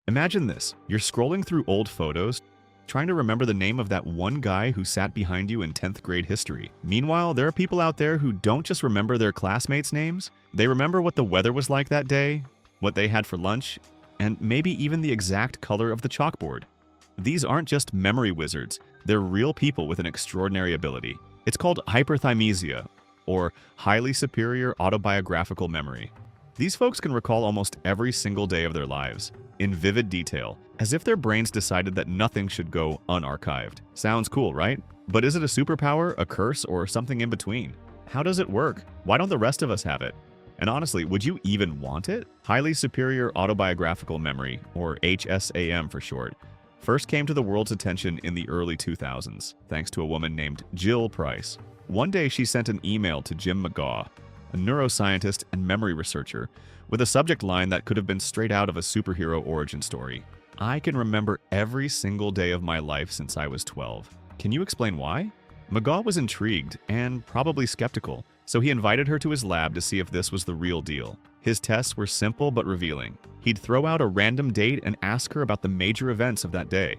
Imagine this. You're scrolling through old photos, trying to remember the name of that one guy who sat behind you in 10th grade history. Meanwhile, there are people out there who don't just remember their classmates' names, they remember what the weather was like that day, what they had for lunch, and maybe even the exact color of the chalkboard. These aren't just memory wizards, they're real people with an extraordinary ability. It's called hyperthymesia, or highly superior autobiographical memory. These folks can recall almost every single day of their lives, in vivid detail, as if their brains decided that nothing should go unarchived. Sounds cool, right? But is it a superpower, a curse, or something in between? How does it work? Why don't the rest of us have it? And honestly, would you even want it? Highly Superior Autobiographical Memory, or HSAM for short, first came to the world's attention in the early 2000s, thanks to a woman named Jill Price. One day she sent an email to Jim McGaw, a neuroscientist and memory researcher, with a subject line that could have been straight out of a superhero origin story. I can remember every single day of my life since I was 12. Can you explain why? McGaw was intrigued and probably skeptical, so he invited her to his lab to see if this was the real deal. His tests were simple but revealing. He'd throw out a random date and ask her about the major events of that day.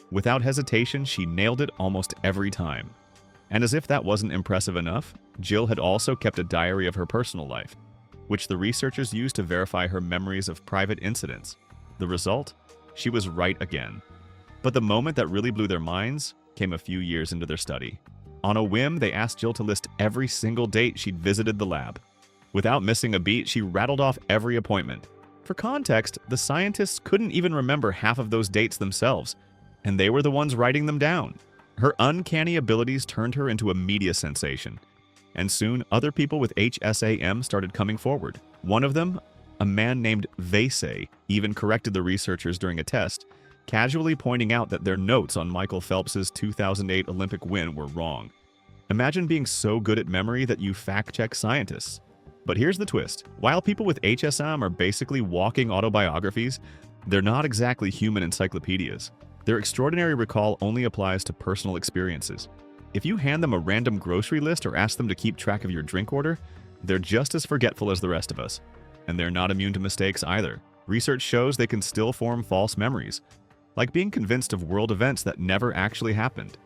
Without hesitation, she nailed it almost every time. And as if that wasn't impressive enough, Jill had also kept a diary of her personal life, which the researchers used to verify her memories of private incidents. The result? She was right again. But the moment that really blew their minds came a few years into their study. On a whim, they asked Jill to list every single date she'd visited the lab. Without missing a beat, she rattled off every appointment. For context, the scientists couldn't even remember half of those dates themselves, and they were the ones writing them down. Her uncanny abilities turned her into a media sensation, and soon other people with HSAM started coming forward. One of them, a man named Vasey, even corrected the researchers during a test, casually pointing out that their notes on Michael Phelps's 2008 Olympic win were wrong. Imagine being so good at memory that you fact-check scientists. But here's the twist. While people with HSAM are basically walking autobiographies, they're not exactly human encyclopedias. Their extraordinary recall only applies to personal experiences. If you hand them a random grocery list or ask them to keep track of your drink order, they're just as forgetful as the rest of us. And they're not immune to mistakes either. Research shows they can still form false memories, like being convinced of world events that never actually happened.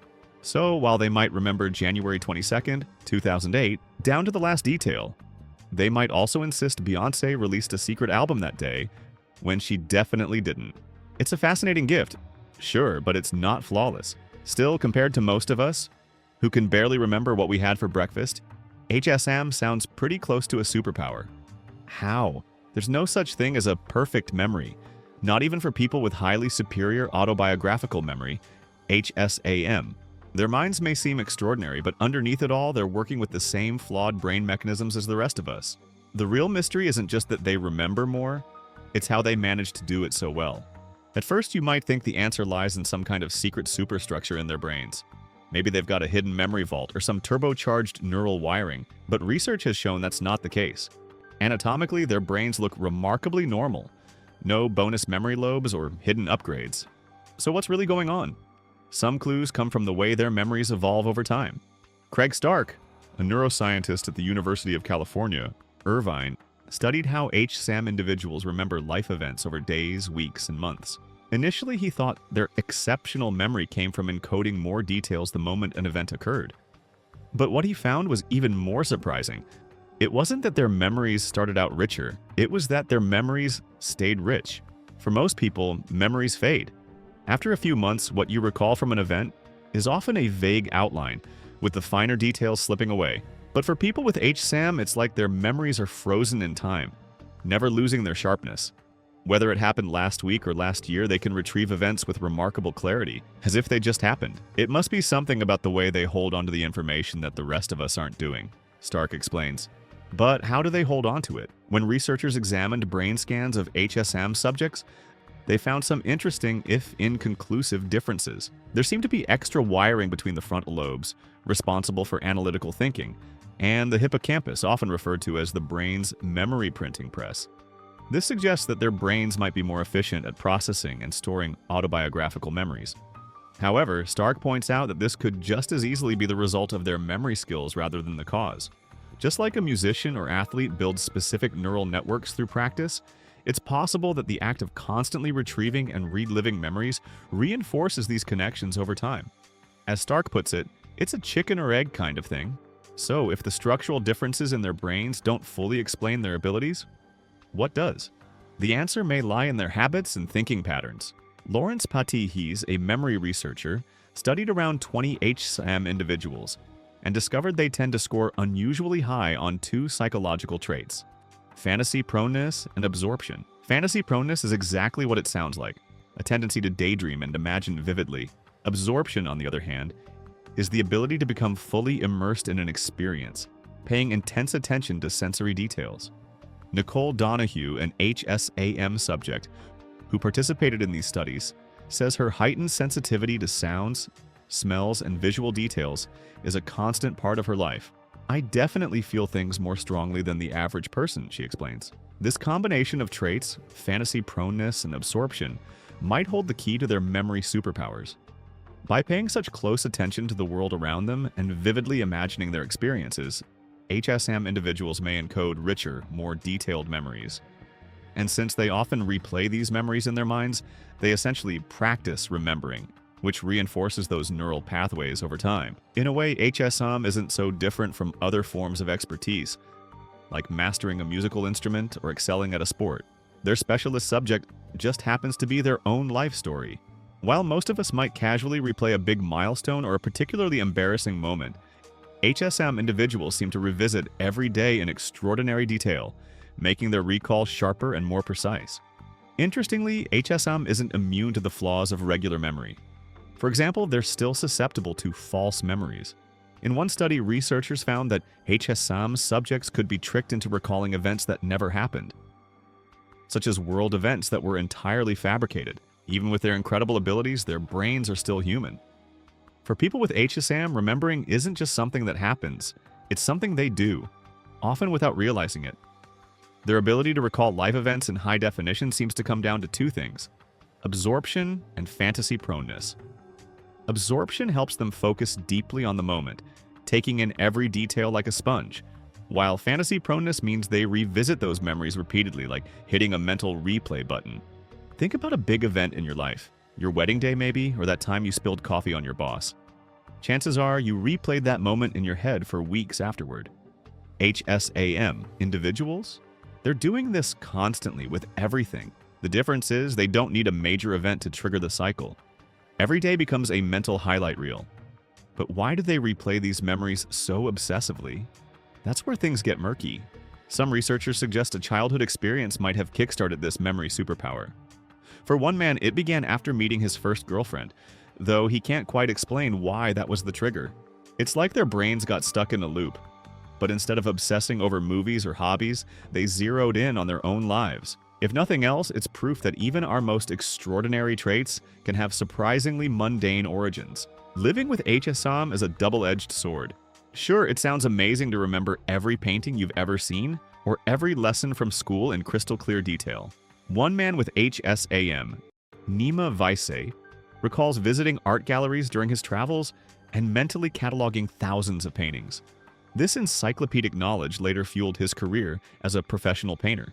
So while they might remember January 22nd, 2008, down to the last detail, they might also insist Beyoncé released a secret album that day, when she definitely didn't. It's a fascinating gift, sure, but it's not flawless. Still, compared to most of us, who can barely remember what we had for breakfast, HSAM sounds pretty close to a superpower. How? There's no such thing as a perfect memory, not even for people with highly superior autobiographical memory, HSAM. Their minds may seem extraordinary, but underneath it all, they're working with the same flawed brain mechanisms as the rest of us. The real mystery isn't just that they remember more, it's how they manage to do it so well. At first, you might think the answer lies in some kind of secret superstructure in their brains. Maybe they've got a hidden memory vault or some turbocharged neural wiring, but research has shown that's not the case. Anatomically, their brains look remarkably normal. No bonus memory lobes or hidden upgrades. So what's really going on? Some clues come from the way their memories evolve over time. Craig Stark, a neuroscientist at the University of California, Irvine, studied how HSAM individuals remember life events over days, weeks, and months. Initially, he thought their exceptional memory came from encoding more details the moment an event occurred. But what he found was even more surprising. It wasn't that their memories started out richer, it was that their memories stayed rich. For most people, memories fade. After a few months, what you recall from an event is often a vague outline, with the finer details slipping away. But for people with HSAM, it's like their memories are frozen in time, never losing their sharpness. Whether it happened last week or last year, they can retrieve events with remarkable clarity, as if they just happened. It must be something about the way they hold onto the information that the rest of us aren't doing, Stark explains. But how do they hold onto it? When researchers examined brain scans of HSAM subjects, they found some interesting, if inconclusive, differences. There seemed to be extra wiring between the frontal lobes, responsible for analytical thinking, and the hippocampus, often referred to as the brain's memory printing press. This suggests that their brains might be more efficient at processing and storing autobiographical memories. However, Stark points out that this could just as easily be the result of their memory skills rather than the cause. Just like a musician or athlete builds specific neural networks through practice, It's possible that the act of constantly retrieving and reliving memories reinforces these connections over time. As Stark puts it, it's a chicken or egg kind of thing. So if the structural differences in their brains don't fully explain their abilities, what does? The answer may lie in their habits and thinking patterns. Lawrence Paty-Hees, a memory researcher, studied around 20 HSAM individuals and discovered they tend to score unusually high on two psychological traits: fantasy proneness and absorption. Fantasy proneness is exactly what it sounds like, a tendency to daydream and imagine vividly. Absorption, on the other hand, is the ability to become fully immersed in an experience, paying intense attention to sensory details. Nicole Donahue, an HSAM subject who participated in these studies, says her heightened sensitivity to sounds, smells, and visual details is a constant part of her life. "I definitely feel things more strongly than the average person," she explains. This combination of traits, fantasy proneness and absorption, might hold the key to their memory superpowers. By paying such close attention to the world around them and vividly imagining their experiences, HSAM individuals may encode richer, more detailed memories. And since they often replay these memories in their minds, they essentially practice remembering, which reinforces those neural pathways over time. In a way, HSAM isn't so different from other forms of expertise, like mastering a musical instrument or excelling at a sport. Their specialist subject just happens to be their own life story. While most of us might casually replay a big milestone or a particularly embarrassing moment, HSAM individuals seem to revisit every day in extraordinary detail, making their recall sharper and more precise. Interestingly, HSAM isn't immune to the flaws of regular memory. For example, they're still susceptible to false memories. In one study, researchers found that HSAM subjects could be tricked into recalling events that never happened, such as world events that were entirely fabricated. Even with their incredible abilities, their brains are still human. For people with HSAM, remembering isn't just something that happens, it's something they do, often without realizing it. Their ability to recall life events in high definition seems to come down to two things: absorption and fantasy proneness. Absorption helps them focus deeply on the moment, taking in every detail like a sponge, while fantasy proneness means they revisit those memories repeatedly, like hitting a mental replay button. Think about a big event in your life, your wedding day maybe, or that time you spilled coffee on your boss. Chances are you replayed that moment in your head for weeks afterward. HSAM individuals? They're doing this constantly with everything. The difference is they don't need a major event to trigger the cycle. Every day becomes a mental highlight reel. But why do they replay these memories so obsessively? That's where things get murky. Some researchers suggest a childhood experience might have kickstarted this memory superpower. For one man, it began after meeting his first girlfriend, though he can't quite explain why that was the trigger. It's like their brains got stuck in a loop, but instead of obsessing over movies or hobbies, they zeroed in on their own lives. If nothing else, it's proof that even our most extraordinary traits can have surprisingly mundane origins. Living with HSAM is a double-edged sword. Sure, it sounds amazing to remember every painting you've ever seen, or every lesson from school in crystal clear detail. One man with HSAM, Nima Vaise, recalls visiting art galleries during his travels and mentally cataloging thousands of paintings. This encyclopedic knowledge later fueled his career as a professional painter.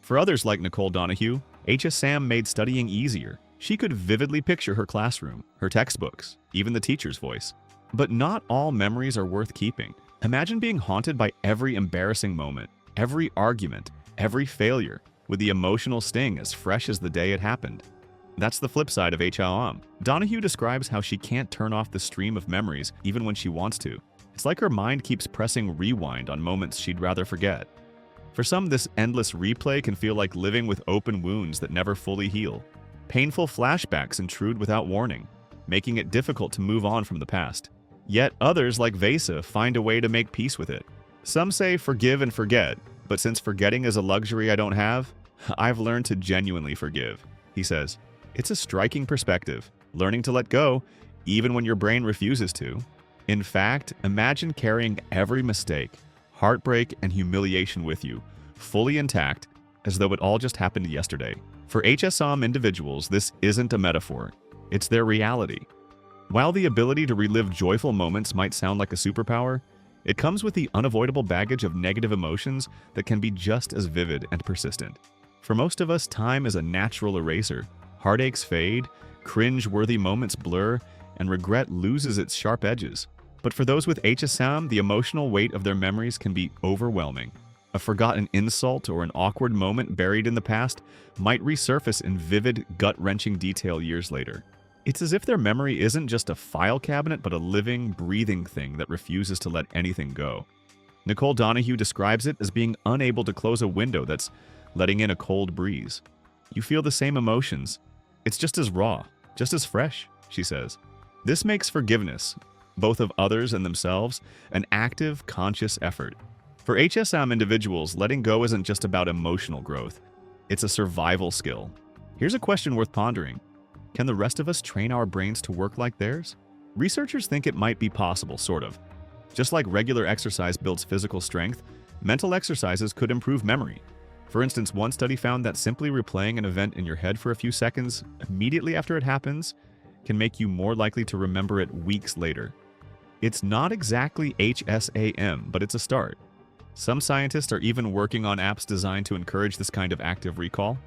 For others like Nicole Donahue, HSAM made studying easier. She could vividly picture her classroom, her textbooks, even the teacher's voice. But not all memories are worth keeping. Imagine being haunted by every embarrassing moment, every argument, every failure, with the emotional sting as fresh as the day it happened. That's the flip side of HSAM. Donahue describes how she can't turn off the stream of memories even when she wants to. It's like her mind keeps pressing rewind on moments she'd rather forget. For some, this endless replay can feel like living with open wounds that never fully heal. Painful flashbacks intrude without warning, making it difficult to move on from the past. Yet others, like Vesa, find a way to make peace with it. Some say forgive and forget, but since forgetting is a luxury I don't have, I've learned to genuinely forgive, he says. It's a striking perspective, learning to let go, even when your brain refuses to. In fact, imagine carrying every mistake, heartbreak, and humiliation with you, fully intact, as though it all just happened yesterday. For HSAM individuals, this isn't a metaphor, it's their reality. While the ability to relive joyful moments might sound like a superpower, it comes with the unavoidable baggage of negative emotions that can be just as vivid and persistent. For most of us, time is a natural eraser. Heartaches fade, cringe-worthy moments blur, and regret loses its sharp edges. But for those with HSAM, the emotional weight of their memories can be overwhelming. A forgotten insult or an awkward moment buried in the past might resurface in vivid, gut-wrenching detail years later. It's as if their memory isn't just a file cabinet, but a living, breathing thing that refuses to let anything go. Nicole Donahue describes it as being unable to close a window that's letting in a cold breeze. You feel the same emotions. It's just as raw, just as fresh, she says. This makes forgiveness, both of others and themselves, an active, conscious effort. For HSAM individuals, letting go isn't just about emotional growth. It's a survival skill. Here's a question worth pondering. Can the rest of us train our brains to work like theirs? Researchers think it might be possible, sort of. Just like regular exercise builds physical strength, mental exercises could improve memory. For instance, one study found that simply replaying an event in your head for a few seconds immediately after it happens can make you more likely to remember it weeks later. It's not exactly HSAM, but it's a start. Some scientists are even working on apps designed to encourage this kind of active recall,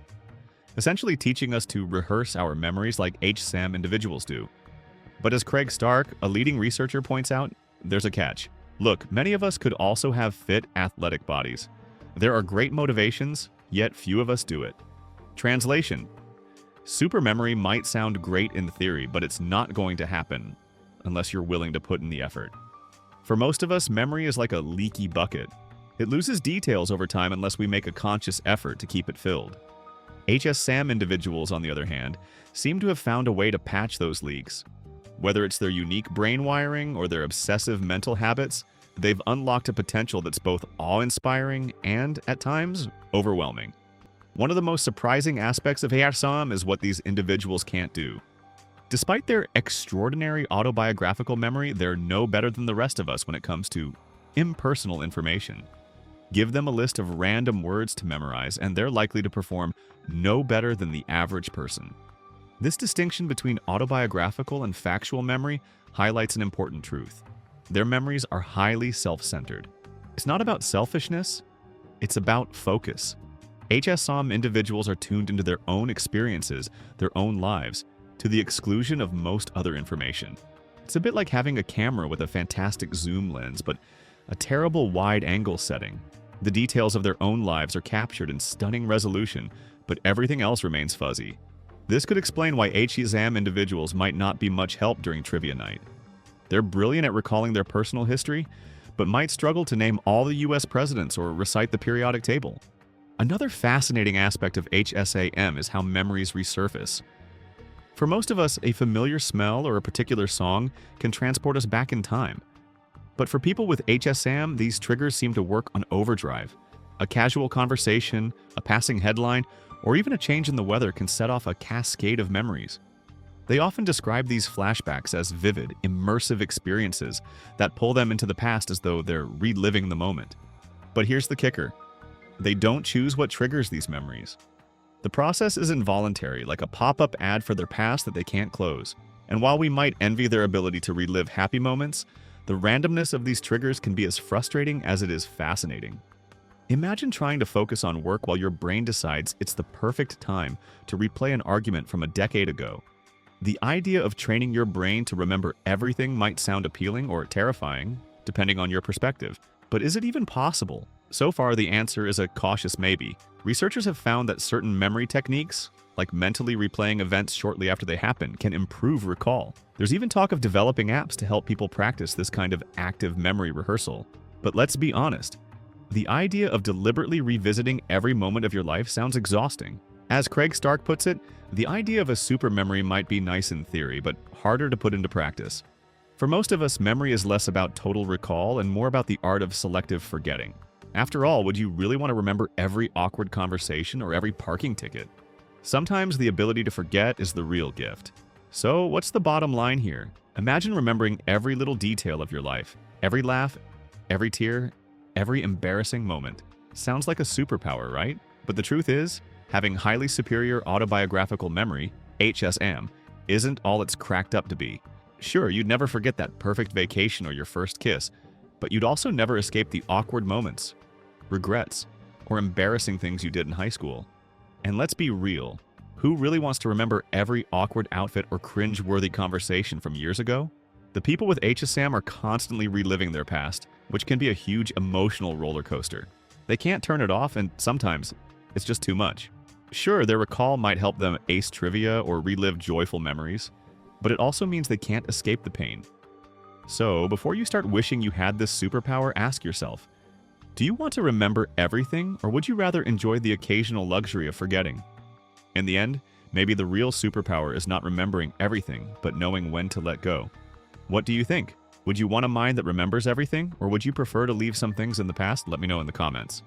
essentially teaching us to rehearse our memories like HSAM individuals do. But as Craig Stark, a leading researcher, points out, there's a catch. Look, many of us could also have fit, athletic bodies. There are great motivations, yet few of us do it. Translation: supermemory might sound great in theory, but it's not going to happen unless you're willing to put in the effort. For most of us, memory is like a leaky bucket. It loses details over time unless we make a conscious effort to keep it filled. HSAM individuals, on the other hand, seem to have found a way to patch those leaks. Whether it's their unique brain wiring or their obsessive mental habits, they've unlocked a potential that's both awe-inspiring and, at times, overwhelming. One of the most surprising aspects of HSAM is what these individuals can't do. Despite their extraordinary autobiographical memory, they're no better than the rest of us when it comes to impersonal information. Give them a list of random words to memorize, and they're likely to perform no better than the average person. This distinction between autobiographical and factual memory highlights an important truth. Their memories are highly self-centered. It's not about selfishness, it's about focus. HSAM individuals are tuned into their own experiences, their own lives, to the exclusion of most other information. It's a bit like having a camera with a fantastic zoom lens, but a terrible wide-angle setting. The details of their own lives are captured in stunning resolution, but everything else remains fuzzy. This could explain why HSAM individuals might not be much help during trivia night. They're brilliant at recalling their personal history, but might struggle to name all the US presidents or recite the periodic table. Another fascinating aspect of HSAM is how memories resurface. For most of us, a familiar smell or a particular song can transport us back in time. But for people with HSAM, these triggers seem to work on overdrive. A casual conversation, a passing headline, or even a change in the weather can set off a cascade of memories. They often describe these flashbacks as vivid, immersive experiences that pull them into the past as though they're reliving the moment. But here's the kicker. They don't choose what triggers these memories. The process is involuntary, like a pop-up ad for their past that they can't close. And while we might envy their ability to relive happy moments, the randomness of these triggers can be as frustrating as it is fascinating. Imagine trying to focus on work while your brain decides it's the perfect time to replay an argument from a decade ago. The idea of training your brain to remember everything might sound appealing or terrifying, depending on your perspective. But is it even possible? So far, the answer is a cautious maybe. Researchers have found that certain memory techniques, like mentally replaying events shortly after they happen, can improve recall. There's even talk of developing apps to help people practice this kind of active memory rehearsal. But let's be honest, the idea of deliberately revisiting every moment of your life sounds exhausting. As Craig Stark puts it, the idea of a supermemory might be nice in theory, but harder to put into practice. For most of us, memory is less about total recall and more about the art of selective forgetting. After all, would you really want to remember every awkward conversation or every parking ticket? Sometimes the ability to forget is the real gift. So what's the bottom line here? Imagine remembering every little detail of your life. Every laugh, every tear, every embarrassing moment. Sounds like a superpower, right? But the truth is, having highly superior autobiographical memory, HSAM, isn't all it's cracked up to be. Sure, you'd never forget that perfect vacation or your first kiss, but you'd also never escape the awkward moments, regrets, or embarrassing things you did in high school. And let's be real. Who really wants to remember every awkward outfit or cringe-worthy conversation from years ago? The people with HSAM are constantly reliving their past, which can be a huge emotional roller coaster. They can't turn it off, and sometimes it's just too much. Sure, their recall might help them ace trivia or relive joyful memories, but it also means they can't escape the pain. So, before you start wishing you had this superpower, ask yourself, do you want to remember everything, or would you rather enjoy the occasional luxury of forgetting? In the end, maybe the real superpower is not remembering everything, but knowing when to let go. What do you think? Would you want a mind that remembers everything, or would you prefer to leave some things in the past? Let me know in the comments.